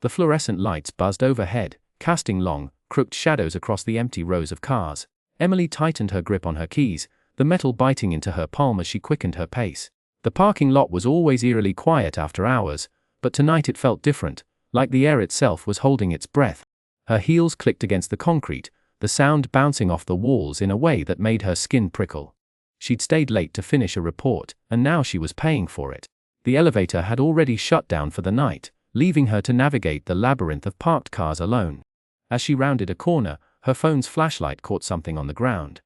The fluorescent lights buzzed overhead, casting long, crooked shadows across the empty rows of cars. Emily tightened her grip on her keys, the metal biting into her palm as she quickened her pace. The parking lot was always eerily quiet after hours, but tonight it felt different, like the air itself was holding its breath. Her heels clicked against the concrete, the sound bouncing off the walls in a way that made her skin prickle. She'd stayed late to finish a report, and now she was paying for it. The elevator had already shut down for the night, leaving her to navigate the labyrinth of parked cars alone. As she rounded a corner, her phone's flashlight caught something on the ground.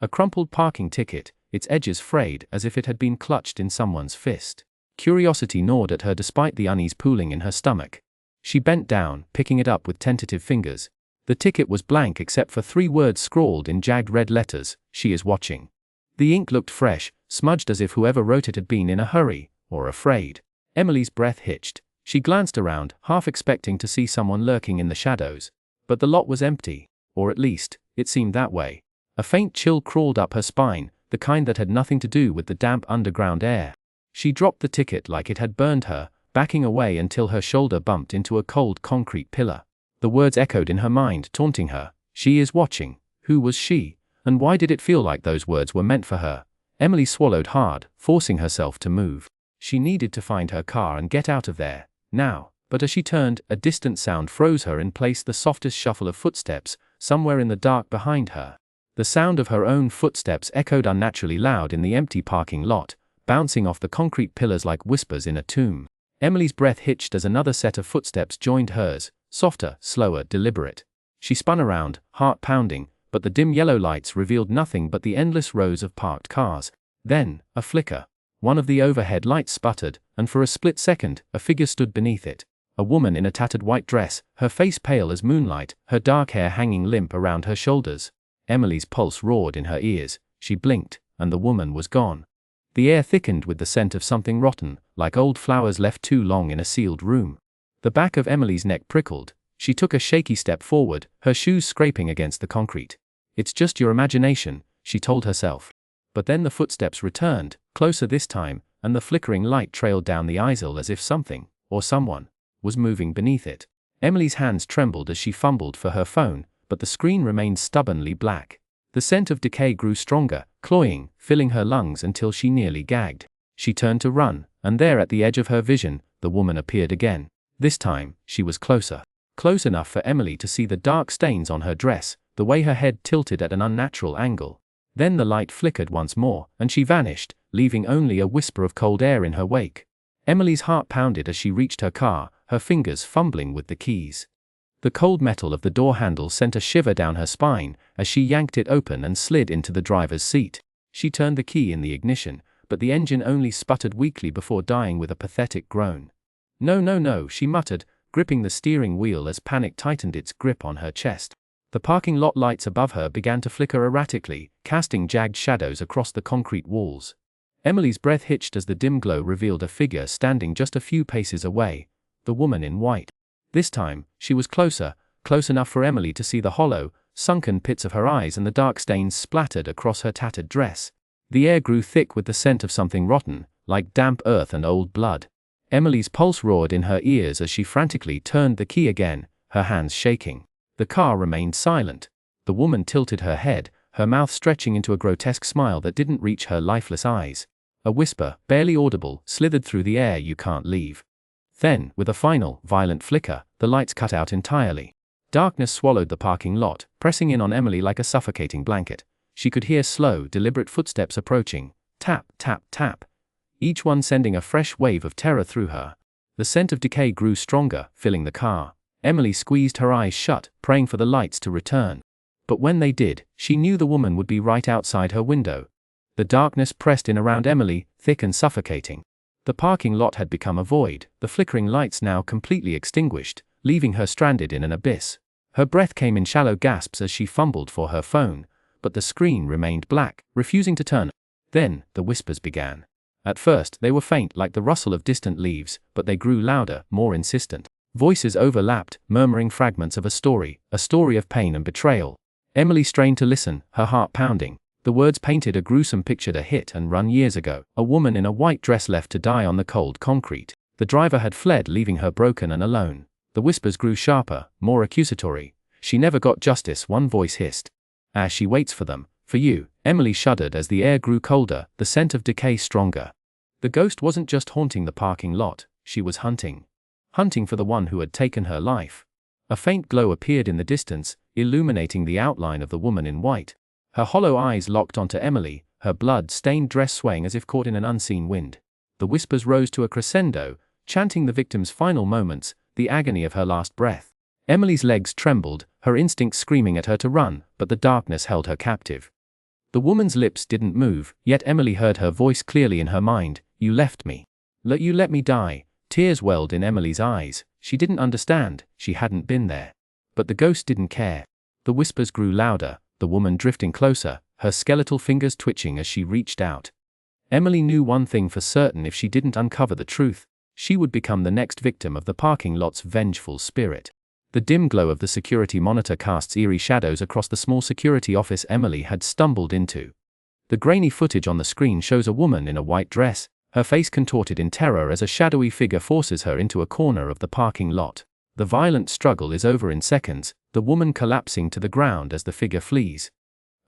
A crumpled parking ticket, its edges frayed as if it had been clutched in someone's fist. Curiosity gnawed at her despite the unease pooling in her stomach. She bent down, picking it up with tentative fingers. The ticket was blank except for 3 words scrawled in jagged red letters: "She is watching." The ink looked fresh, smudged as if whoever wrote it had been in a hurry, or afraid. Emily's breath hitched. She glanced around, half expecting to see someone lurking in the shadows. But the lot was empty, or at least, it seemed that way. A faint chill crawled up her spine, the kind that had nothing to do with the damp underground air. She dropped the ticket like it had burned her, backing away until her shoulder bumped into a cold concrete pillar. The words echoed in her mind, taunting her. She is watching. Who was she? And why did it feel like those words were meant for her? Emily swallowed hard, forcing herself to move. She needed to find her car and get out of there, now. But as she turned, a distant sound froze her in place, the softest shuffle of footsteps, somewhere in the dark behind her. The sound of her own footsteps echoed unnaturally loud in the empty parking lot, bouncing off the concrete pillars like whispers in a tomb. Emily's breath hitched as another set of footsteps joined hers, softer, slower, deliberate. She spun around, heart pounding, but the dim yellow lights revealed nothing but the endless rows of parked cars. Then, a flicker. One of the overhead lights sputtered, and for a split second, a figure stood beneath it. A woman in a tattered white dress, her face pale as moonlight, her dark hair hanging limp around her shoulders. Emily's pulse roared in her ears. She blinked, and the woman was gone. The air thickened with the scent of something rotten, like old flowers left too long in a sealed room. The back of Emily's neck prickled. She took a shaky step forward, her shoes scraping against the concrete. "It's just your imagination," she told herself. But then the footsteps returned, closer this time, and the flickering light trailed down the aisle as if something, or someone, was moving beneath it. Emily's hands trembled as she fumbled for her phone, but the screen remained stubbornly black. The scent of decay grew stronger, cloying, filling her lungs until she nearly gagged. She turned to run, and there at the edge of her vision, the woman appeared again. This time, she was closer. Close enough for Emily to see the dark stains on her dress, the way her head tilted at an unnatural angle. Then the light flickered once more, and she vanished, leaving only a whisper of cold air in her wake. Emily's heart pounded as she reached her car, her fingers fumbling with the keys. The cold metal of the door handle sent a shiver down her spine as she yanked it open and slid into the driver's seat. She turned the key in the ignition, but the engine only sputtered weakly before dying with a pathetic groan. "No, no, no," she muttered, gripping the steering wheel as panic tightened its grip on her chest. The parking lot lights above her began to flicker erratically, casting jagged shadows across the concrete walls. Emily's breath hitched as the dim glow revealed a figure standing just a few paces away, the woman in white. This time, she was closer, close enough for Emily to see the hollow, sunken pits of her eyes and the dark stains splattered across her tattered dress. The air grew thick with the scent of something rotten, like damp earth and old blood. Emily's pulse roared in her ears as she frantically turned the key again, her hands shaking. The car remained silent. The woman tilted her head, her mouth stretching into a grotesque smile that didn't reach her lifeless eyes. A whisper, barely audible, slithered through the air, "You can't leave." Then, with a final, violent flicker, the lights cut out entirely. Darkness swallowed the parking lot, pressing in on Emily like a suffocating blanket. She could hear slow, deliberate footsteps approaching. Tap, tap, tap. Each one sending a fresh wave of terror through her. The scent of decay grew stronger, filling the car. Emily squeezed her eyes shut, praying for the lights to return. But when they did, she knew the woman would be right outside her window. The darkness pressed in around Emily, thick and suffocating. The parking lot had become a void, the flickering lights now completely extinguished, leaving her stranded in an abyss. Her breath came in shallow gasps as she fumbled for her phone, but the screen remained black, refusing to turn. Then, the whispers began. At first, they were faint like the rustle of distant leaves, but they grew louder, more insistent. Voices overlapped, murmuring fragments of a story of pain and betrayal. Emily strained to listen, her heart pounding. The words painted a gruesome picture to hit and run years ago. A woman in a white dress left to die on the cold concrete. The driver had fled, leaving her broken and alone. The whispers grew sharper, more accusatory. "She never got justice," one voice hissed. "As she waits for them, for you." Emily shuddered as the air grew colder, the scent of decay stronger. The ghost wasn't just haunting the parking lot, she was hunting. Hunting for the one who had taken her life. A faint glow appeared in the distance, illuminating the outline of the woman in white. Her hollow eyes locked onto Emily, her blood-stained dress swaying as if caught in an unseen wind. The whispers rose to a crescendo, chanting the victim's final moments, the agony of her last breath. Emily's legs trembled, her instincts screaming at her to run, but the darkness held her captive. The woman's lips didn't move, yet Emily heard her voice clearly in her mind. "You left me. You let me die." Tears welled in Emily's eyes. She didn't understand, she hadn't been there. But the ghost didn't care. The whispers grew louder, the woman drifting closer, her skeletal fingers twitching as she reached out. Emily knew one thing for certain: if she didn't uncover the truth, she would become the next victim of the parking lot's vengeful spirit. The dim glow of the security monitor casts eerie shadows across the small security office Emily had stumbled into. The grainy footage on the screen shows a woman in a white dress, her face contorted in terror as a shadowy figure forces her into a corner of the parking lot. The violent struggle is over in seconds, the woman collapsing to the ground as the figure flees.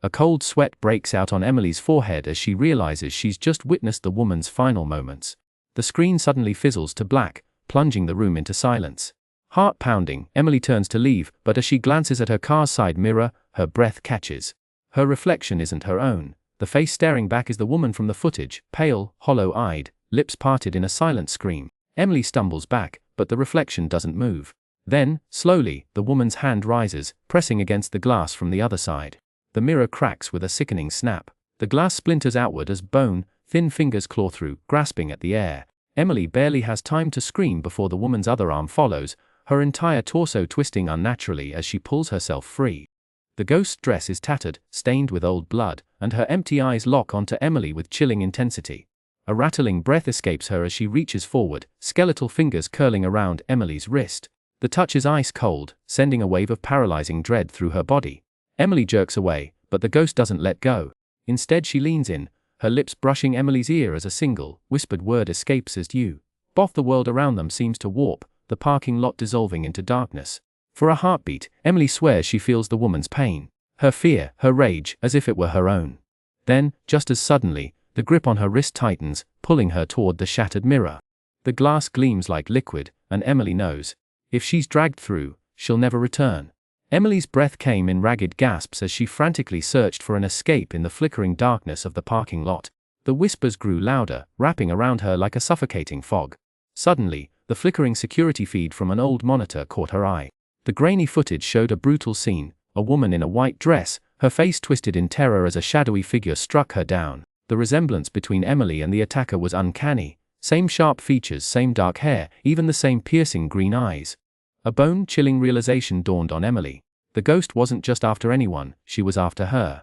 A cold sweat breaks out on Emily's forehead as she realizes she's just witnessed the woman's final moments. The screen suddenly fizzles to black, plunging the room into silence. Heart pounding, Emily turns to leave, but as she glances at her car's side mirror, her breath catches. Her reflection isn't her own. The face staring back is the woman from the footage, pale, hollow-eyed, lips parted in a silent scream. Emily stumbles back, but the reflection doesn't move. Then, slowly, the woman's hand rises, pressing against the glass from the other side. The mirror cracks with a sickening snap. The glass splinters outward as bone, thin fingers claw through, grasping at the air. Emily barely has time to scream before the woman's other arm follows, her entire torso twisting unnaturally as she pulls herself free. The ghost's dress is tattered, stained with old blood, and her empty eyes lock onto Emily with chilling intensity. A rattling breath escapes her as she reaches forward, skeletal fingers curling around Emily's wrist. The touch is ice cold, sending a wave of paralyzing dread through her body. Emily jerks away, but the ghost doesn't let go. Instead she leans in, her lips brushing Emily's ear as a single, whispered word escapes as you. Both the world around them seems to warp, the parking lot dissolving into darkness. For a heartbeat, Emily swears she feels the woman's pain, her fear, her rage, as if it were her own. Then, just as suddenly, the grip on her wrist tightens, pulling her toward the shattered mirror. The glass gleams like liquid, and Emily knows, if she's dragged through, she'll never return. Emily's breath came in ragged gasps as she frantically searched for an escape in the flickering darkness of the parking lot. The whispers grew louder, wrapping around her like a suffocating fog. Suddenly, the flickering security feed from an old monitor caught her eye. The grainy footage showed a brutal scene, a woman in a white dress, her face twisted in terror as a shadowy figure struck her down. The resemblance between Emily and the attacker was uncanny. Same sharp features, same dark hair, even the same piercing green eyes. A bone-chilling realization dawned on Emily. The ghost wasn't just after anyone, she was after her.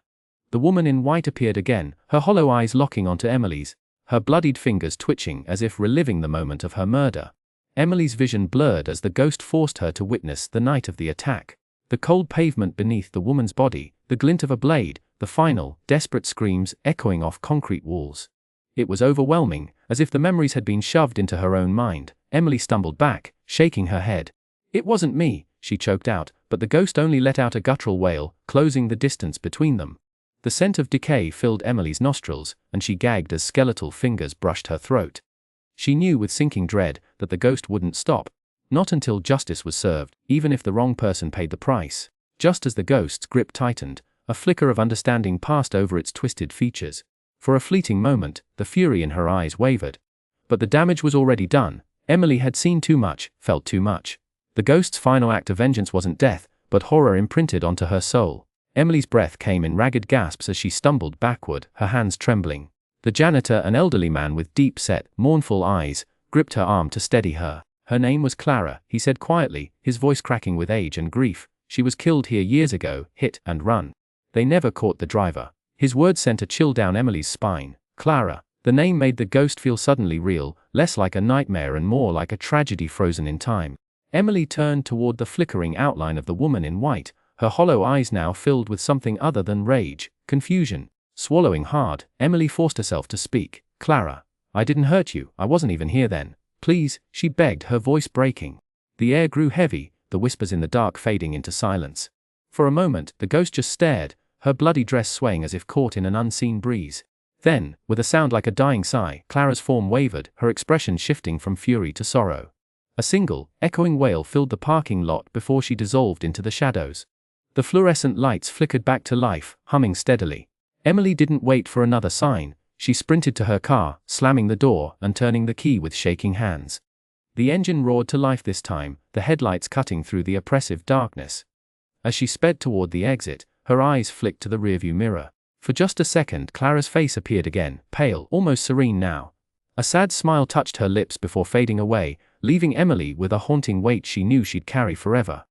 The woman in white appeared again, her hollow eyes locking onto Emily's, her bloodied fingers twitching as if reliving the moment of her murder. Emily's vision blurred as the ghost forced her to witness the night of the attack. The cold pavement beneath the woman's body, the glint of a blade, the final, desperate screams echoing off concrete walls. It was overwhelming, as if the memories had been shoved into her own mind. Emily stumbled back, shaking her head. "It wasn't me," she choked out, but the ghost only let out a guttural wail, closing the distance between them. The scent of decay filled Emily's nostrils, and she gagged as skeletal fingers brushed her throat. She knew with sinking dread that the ghost wouldn't stop. Not until justice was served, even if the wrong person paid the price. Just as the ghost's grip tightened, a flicker of understanding passed over its twisted features. For a fleeting moment, the fury in her eyes wavered. But the damage was already done. Emily had seen too much, felt too much. The ghost's final act of vengeance wasn't death, but horror imprinted onto her soul. Emily's breath came in ragged gasps as she stumbled backward, her hands trembling. The janitor, an elderly man with deep-set, mournful eyes, gripped her arm to steady her. Her name was Clara, he said quietly, his voice cracking with age and grief. She was killed here years ago, hit and run. They never caught the driver. His words sent a chill down Emily's spine. Clara. The name made the ghost feel suddenly real, less like a nightmare and more like a tragedy frozen in time. Emily turned toward the flickering outline of the woman in white, her hollow eyes now filled with something other than rage, confusion. Swallowing hard, Emily forced herself to speak. "Clara, I didn't hurt you, I wasn't even here then. Please," she begged, her voice breaking. The air grew heavy, the whispers in the dark fading into silence. For a moment, the ghost just stared, her bloody dress swaying as if caught in an unseen breeze. Then, with a sound like a dying sigh, Clara's form wavered, her expression shifting from fury to sorrow. A single, echoing wail filled the parking lot before she dissolved into the shadows. The fluorescent lights flickered back to life, humming steadily. Emily didn't wait for another sign. She sprinted to her car, slamming the door and turning the key with shaking hands. The engine roared to life this time, the headlights cutting through the oppressive darkness. As she sped toward the exit, her eyes flicked to the rearview mirror. For just a second, Clara's face appeared again, pale, almost serene now. A sad smile touched her lips before fading away, leaving Emily with a haunting weight she knew she'd carry forever.